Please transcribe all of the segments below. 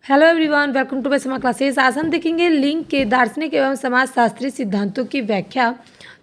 Hello everyone, welcome to my summer classes. आज हम देखेंगे लिंग के दार्शनिक एवं समाजशास्त्री सिद्धांतों की व्याख्या।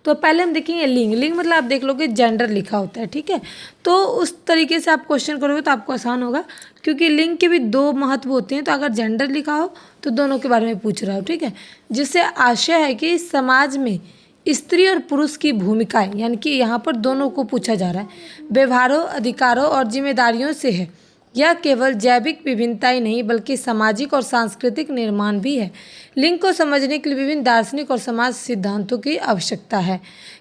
तो पहले हम देखेंगे लिंग मतलब आप देख लोगे जेंडर लिखा होता है, ठीक है। तो उस तरीके से आप क्वेश्चन करोगे तो आपको आसान होगा, क्योंकि लिंग के भी दो महत्व होते हैं। तो अगर जेंडर लिखा हो तो दोनों के बारे में पूछ रहा हो, ठीक है। जिससे आशय है कि समाज में स्त्री और पुरुष की भूमिकाएं, यानी कि यहाँ पर दोनों को पूछा जा रहा है, व्यवहारों, अधिकारों और जिम्मेदारियों से है। यह केवल जैविक विभिन्नता ही नहीं बल्कि सामाजिक और सांस्कृतिक निर्माण भी है। लिंग को समझने के लिए विभिन्न दार्शनिक और समाज सिद्धांतों की आवश्यकता है।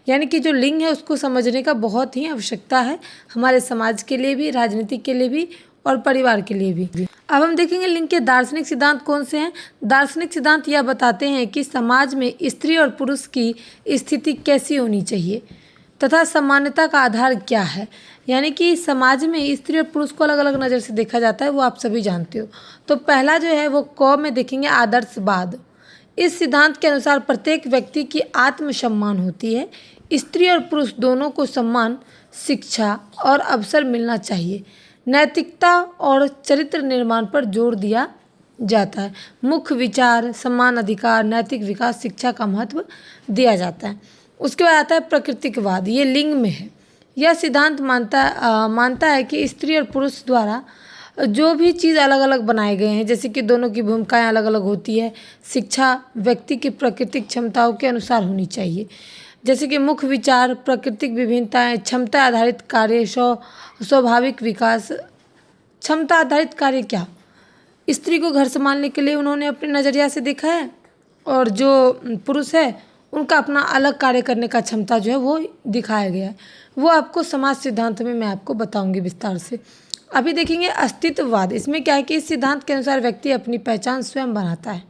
यानी कि जो लिंग है उसको समझने का बहुत ही आवश्यकता है, हमारे समाज के लिए भी, राजनीति के लिए भी और परिवार के लिए भी। अब हम देखेंगे लिंग के दार्शनिक सिद्धांत कौन से हैं। दार्शनिक सिद्धांत यह बताते हैं कि समाज में स्त्री और पुरुष की स्थिति कैसी होनी चाहिए तथा समानता का आधार क्या है। यानी कि समाज में स्त्री और पुरुष को अलग अलग नज़र से देखा जाता है, वो आप सभी जानते हो। तो पहला जो है वो क में देखेंगे आदर्शवाद। इस सिद्धांत के अनुसार प्रत्येक व्यक्ति की आत्मसम्मान होती है। स्त्री और पुरुष दोनों को सम्मान, शिक्षा और अवसर मिलना चाहिए। नैतिकता और चरित्र निर्माण पर जोर दिया जाता है। मुख्य विचार, समान अधिकार, नैतिक विकास, शिक्षा का महत्व दिया जाता है। उसके बाद आता है प्राकृतिकवाद। ये लिंग में है। यह सिद्धांत मानता है कि स्त्री और पुरुष द्वारा जो भी चीज़ अलग अलग बनाए गए हैं, जैसे कि दोनों की भूमिकाएं अलग अलग होती है। शिक्षा व्यक्ति की प्राकृतिक क्षमताओं के अनुसार होनी चाहिए, जैसे कि मुख्य विचार, प्राकृतिक विभिन्नताएं, क्षमता आधारित कार्य, स्वाभाविक विकास। क्षमता आधारित कार्य क्या? स्त्री को घर संभालने के लिए उन्होंने अपने नज़रिया से देखा है, और जो पुरुष है उनका अपना अलग कार्य करने का क्षमता जो है वो दिखाया गया है। वो आपको समाज सिद्धांत में मैं आपको बताऊंगी विस्तार से। अभी देखेंगे अस्तित्ववाद। इसमें क्या है कि इस सिद्धांत के अनुसार व्यक्ति अपनी पहचान स्वयं बनाता है।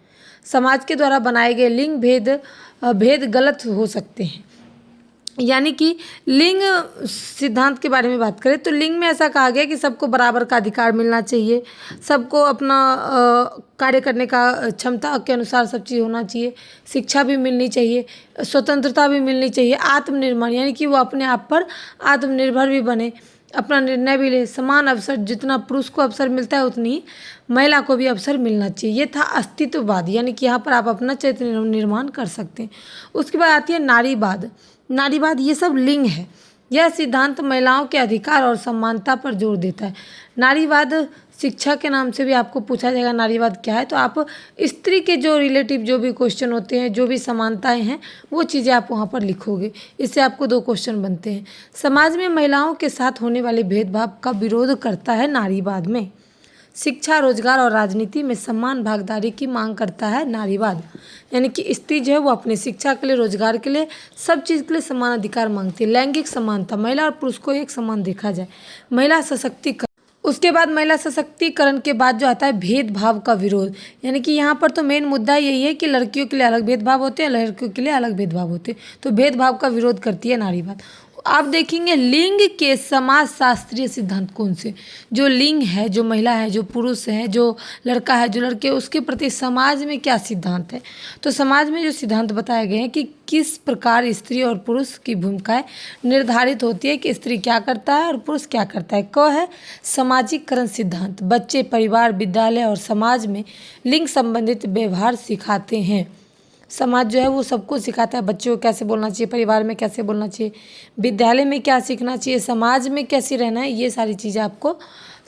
समाज के द्वारा बनाए गए लिंग भेद गलत हो सकते हैं। यानी कि लिंग सिद्धांत के बारे में बात करें तो लिंग में ऐसा कहा गया कि सबको बराबर का अधिकार मिलना चाहिए, सबको अपना कार्य करने का क्षमता के अनुसार सब चीज़ होना चाहिए, शिक्षा भी मिलनी चाहिए, स्वतंत्रता भी मिलनी चाहिए, आत्मनिर्भर यानी कि वो अपने आप पर आत्मनिर्भर भी बने, अपना निर्णय भी ले, समान अवसर, जितना पुरुष को अवसर मिलता है उतनी ही महिला को भी अवसर मिलना चाहिए। ये था अस्तित्ववाद, यानी कि यहाँ पर आप अपना चरित्र निर्माण कर सकते हैं। उसके बाद आती है नारीवाद। नारीवाद ये सब लिंग है। यह सिद्धांत महिलाओं के अधिकार और समानता पर जोर देता है। नारीवाद शिक्षा के नाम से भी आपको पूछा जाएगा नारीवाद क्या है, तो आप स्त्री के जो रिलेटिव जो भी क्वेश्चन होते हैं, जो भी समानताएं हैं, वो चीज़ें आप वहाँ पर लिखोगे। इससे आपको दो क्वेश्चन बनते हैं। समाज में महिलाओं के साथ होने वाले भेदभाव का विरोध करता है नारीवाद में। शिक्षा, रोजगार और राजनीति में समान भागीदारी की मांग करता है नारीवाद। यानी कि स्त्री जो है वो अपनी शिक्षा के लिए, रोजगार के लिए, सब चीज़ के लिए समान अधिकार मांगती है। लैंगिक समानता, महिला और पुरुष को एक समान देखा जाए। महिला सशक्तिकरण। उसके बाद महिला सशक्तिकरण के बाद जो आता है भेदभाव का विरोध। यानी कि यहाँ पर तो मेन मुद्दा यही है कि लड़कियों के लिए अलग भेदभाव होते हैं, लड़कियों के लिए अलग भेदभाव होते हैं। तो भेदभाव का विरोध करती है नारीवाद। आप देखेंगे लिंग के समाज शास्त्रीय सिद्धांत कौन से। जो लिंग है, जो महिला है, जो पुरुष है, जो लड़का है, जो लड़के, उसके प्रति समाज में क्या सिद्धांत है। तो समाज में जो सिद्धांत बताए गए हैं कि किस प्रकार स्त्री और पुरुष की भूमिकाएं निर्धारित होती है, कि स्त्री क्या करता है और पुरुष क्या करता है। क है सामाजिकरण सिद्धांत। बच्चे परिवार, विद्यालय और समाज में लिंग संबंधित व्यवहार सिखाते हैं। समाज जो है वो सबको सिखाता है, बच्चों को कैसे बोलना चाहिए, परिवार में कैसे बोलना चाहिए, विद्यालय में क्या सीखना चाहिए, समाज में कैसे रहना है। ये सारी चीज़ें आपको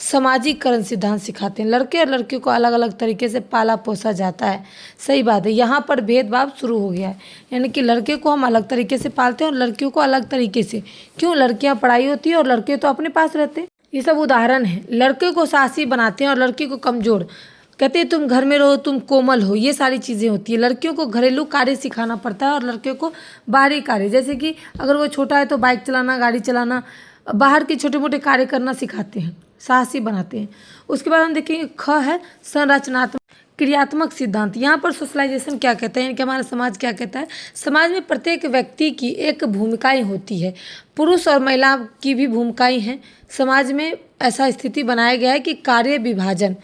सामाजिकरण सिद्धांत सिखाते हैं। लड़के और लड़कियों को अलग अलग तरीके से पाला पोसा जाता है। सही बात है, यहाँ पर भेदभाव शुरू हो गया है। यानी कि लड़के को हम अलग तरीके से पालते हैं और लड़कियों को अलग तरीके से। क्यों? लड़कियाँ पढ़ाई होती है और लड़के तो अपने पास रहते हैं। ये सब उदाहरण है। लड़के को साहसी बनाते हैं और लड़की को कमज़ोर, कहते हैं तुम घर में रहो, तुम कोमल हो। ये सारी चीज़ें होती है। लड़कियों को घरेलू कार्य सिखाना पड़ता है और लड़कियों को बाहरी कार्य, जैसे कि अगर वो छोटा है तो बाइक चलाना, गाड़ी चलाना, बाहर के छोटे मोटे कार्य करना सिखाते हैं, साहसी बनाते हैं। उसके बाद हम देखेंगे ख है संरचनात्मक क्रियात्मक सिद्धांत। यहाँ पर सोशलाइजेशन क्या कहता है, यानी कि हमारा समाज क्या कहता है। समाज में प्रत्येक व्यक्ति की एक भूमिकाएं होती है। पुरुष और महिला की भी भूमिकाएं हैं। समाज में ऐसा स्थिति बनाया गया है कि कार्य विभाजन,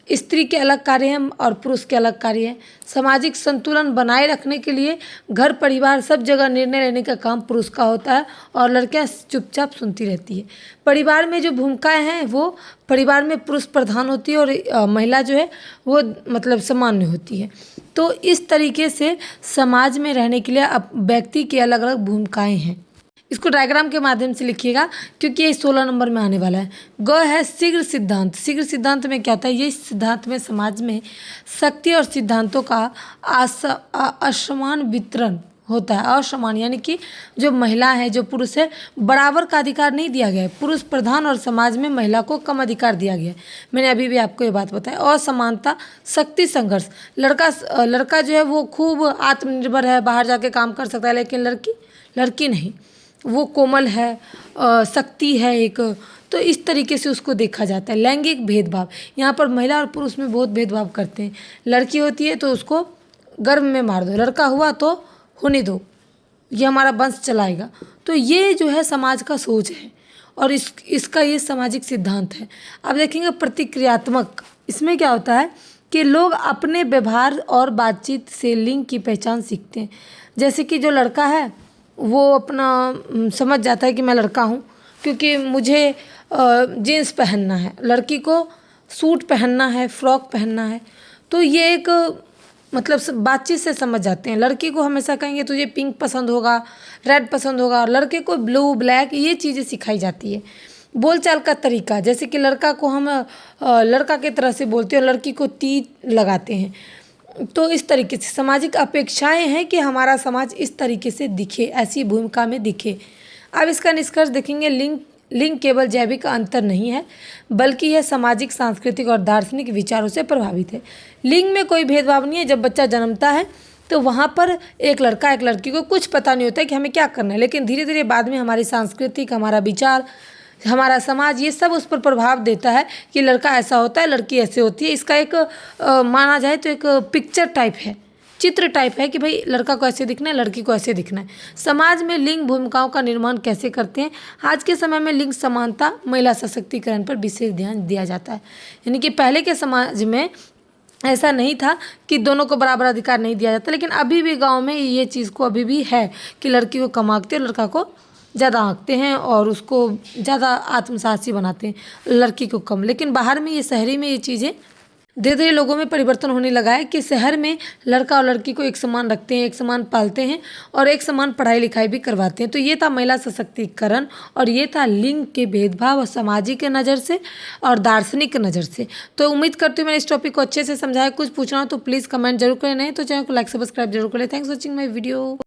स्त्री के अलग कार्य हैं और पुरुष के अलग कार्य हैं। सामाजिक संतुलन बनाए रखने के लिए घर परिवार सब जगह निर्णय लेने का काम पुरुष का होता है और लड़कियां चुपचाप सुनती रहती है। परिवार में जो भूमिकाएं हैं वो परिवार में पुरुष प्रधान होती है और महिला जो है वो मतलब सामान्य होती है। तो इस तरीके से समाज में रहने के लिए अब व्यक्ति की अलग अलग भूमिकाएं हैं। इसको डायग्राम के माध्यम से लिखिएगा क्योंकि ये 16 नंबर में आने वाला है। ग है शीघ्र सिद्धांत। शीघ्र सिद्धांत में क्या होता है? ये सिद्धांत में समाज में शक्ति और सिद्धांतों का असमान वितरण होता है। असमान यानी कि जो महिला है जो पुरुष है बराबर का अधिकार नहीं दिया गया है। पुरुष प्रधान और समाज में महिला को कम अधिकार दिया गया है। मैंने अभी भी आपको ये बात बताई। असमानता, शक्ति संघर्ष। लड़का जो है वो खूब आत्मनिर्भर है, बाहर जाके काम कर सकता है, लेकिन लड़की नहीं, वो कोमल है, शक्ति है एक। तो इस तरीके से उसको देखा जाता है। लैंगिक भेदभाव, यहाँ पर महिला और पुरुष में बहुत भेदभाव करते हैं। लड़की होती है तो उसको गर्भ में मार दो, लड़का हुआ तो होने दो, ये हमारा वंश चलाएगा। तो ये जो है समाज का सोच है और इसका ये सामाजिक सिद्धांत है। अब देखेंगे प्रतिक्रियात्मक। इसमें क्या होता है कि लोग अपने व्यवहार और बातचीत से लिंग की पहचान सीखते हैं। जैसे कि जो लड़का है वो अपना समझ जाता है कि मैं लड़का हूँ क्योंकि मुझे जीन्स पहनना है, लड़की को सूट पहनना है, फ्रॉक पहनना है। तो ये एक मतलब बातचीत से समझ जाते हैं। लड़की को हमेशा कहेंगे तुझे पिंक पसंद होगा, रेड पसंद होगा, लड़के को ब्लू, ब्लैक, ये चीज़ें सिखाई जाती है। बोलचाल का तरीका, जैसे कि लड़का को हम लड़का की तरह से बोलते हैं और लड़की को ती लगाते हैं। तो इस तरीके से सामाजिक अपेक्षाएं हैं कि हमारा समाज इस तरीके से दिखे, ऐसी भूमिका में दिखे। अब इसका निष्कर्ष देखेंगे। लिंग केवल जैविक अंतर नहीं है बल्कि यह सामाजिक, सांस्कृतिक और दार्शनिक विचारों से प्रभावित है। लिंग में कोई भेदभाव नहीं है। जब बच्चा जन्मता है तो वहाँ पर एक लड़का एक लड़की को कुछ पता नहीं होता है कि हमें क्या करना है, लेकिन धीरे धीरे बाद में हमारी सांस्कृतिक, हमारा विचार, हमारा समाज, ये सब उस पर प्रभाव देता है कि लड़का ऐसा होता है, लड़की ऐसे होती है। इसका एक माना जाए तो एक पिक्चर टाइप है, चित्र टाइप है कि भाई लड़का को ऐसे दिखना है, लड़की को ऐसे दिखना है। समाज में लिंग भूमिकाओं का निर्माण कैसे करते हैं? आज के समय में लिंग समानता, महिला सशक्तिकरण पर विशेष ध्यान दिया जाता है। यानी कि पहले के समाज में ऐसा नहीं था कि दोनों को बराबर अधिकार नहीं दिया जाता, लेकिन अभी भी गाँव में ये चीज़ को अभी भी है कि लड़की को कम आंकते हैं, लड़का को ज़्यादा आंकते हैं और उसको ज़्यादा आत्मसाक्षी बनाते हैं, लड़की को कम। लेकिन बाहर में, ये शहरी में ये चीज़ें धीरे धीरे लोगों में परिवर्तन होने लगा है कि शहर में लड़का और लड़की को एक समान रखते हैं, एक समान पालते हैं और एक समान पढ़ाई लिखाई भी करवाते हैं। तो ये था महिला सशक्तिकरण और ये था लिंग के भेदभाव और सामाजिक नज़र से और दार्शनिक नज़र से। तो उम्मीद करती हूँ मैंने इस टॉपिक को अच्छे से समझाया। कुछ पूछना हो तो प्लीज़ कमेंट जरूर करें, नहीं तो चैनल को लाइक सब्सक्राइब जरूर करें। Thanks for watching my video.